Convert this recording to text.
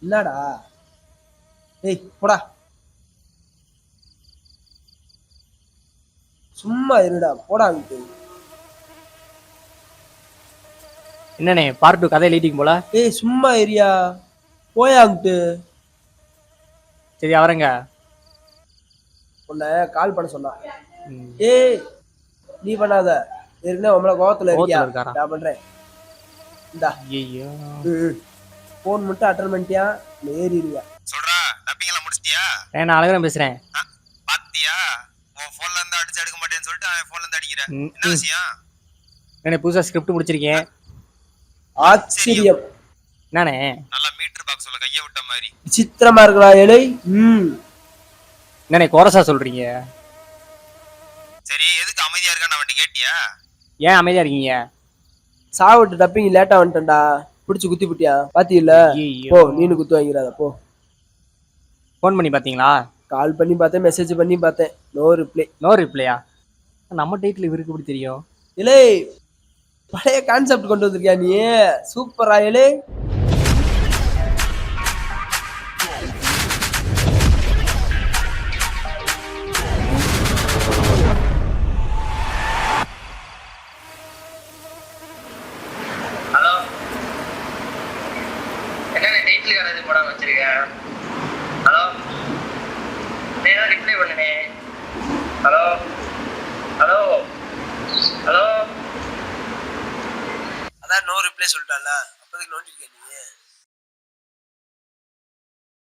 இல்லடா. ஏய் போடா. சும்மா இருடா போடா அங்கிட்டு. என்னண்ணே பார்ட் 2 கதை எழுதிட்டீங்க போல. ஏய் சும்மா இருயா. போயா அங்கிட்டு. சரி அவரங்க உன்னை கால் பண்ண சொன்னா. ம். ஏய் நீ பண்ணாத. ஏற்கனவே உங்கள கோவத்துல இருக்கியா? கோவத்துல இருக்காரா? நான் பண்றேன். இந்தா. ஐயோ போன் மட்டும் அட்டன் பண்ணிட்டியா ஏறிடுவா. சொல்றா டப்பிங் எல்லாம் முடிச்சிட்டியா? நான் அழகரம் பேசுறேன். பாத்தியா உன் போன்ல இருந்து அடிச்சு எடுக்க மாட்டேன்னு சொல்லிட்டு அவன் போன்ல இருந்து அடிக்கிற. என்ன விஷயம்? என்ன புதுசா ஸ்கிரிப்ட் முடிச்சிருக்கேன். ஆச்சரியம். என்னண்ணே நல்லா மீட்டர் பாக்ஸ் உள்ள கைய விட்ட மாதிரி விசித்திரமா இருக்கா ஏழை. என்னண்ணே கோரசா சொல்றீங்க? சரி எதுக்கு அமைதியா இருக்கான்னு அவன்கிட்ட கேட்டியா? ஏன் அமைதியா இருக்கீங்க? சாவிட்டு டப்பிங் லேட்டா வந்துட்டேன்டா. பிடிச்சு குத்தி புட்டியா பாத்தியில்ல. போ நீனு குத்து வாங்கிறாத போ. ஃபோன் பண்ணி பாத்தீங்களா? கால் பண்ணி பார்த்தேன், மெசேஜ் பண்ணி பார்த்தேன். No reply. நோ ரிப்ளையா? நம்ம டைட்டில் இவருக்கு எப்படி தெரியும்? இலே பழைய கான்செப்ட் கொண்டு வந்திருக்கியா நீ? சூப்பரா இலே. ஹலோ, என்ன டைட்டில் கார்டு எதுவும் போடாம வச்சிருக்க? ஹலோ, நான் ரிப்ளை பண்ணனே. ஹலோ ஹலோ ஹலோ, அதான் நோ ரிப்ளை சொல்லிட்டால. அப்போதைக்கு நோண்டிருக்கேன் நீ.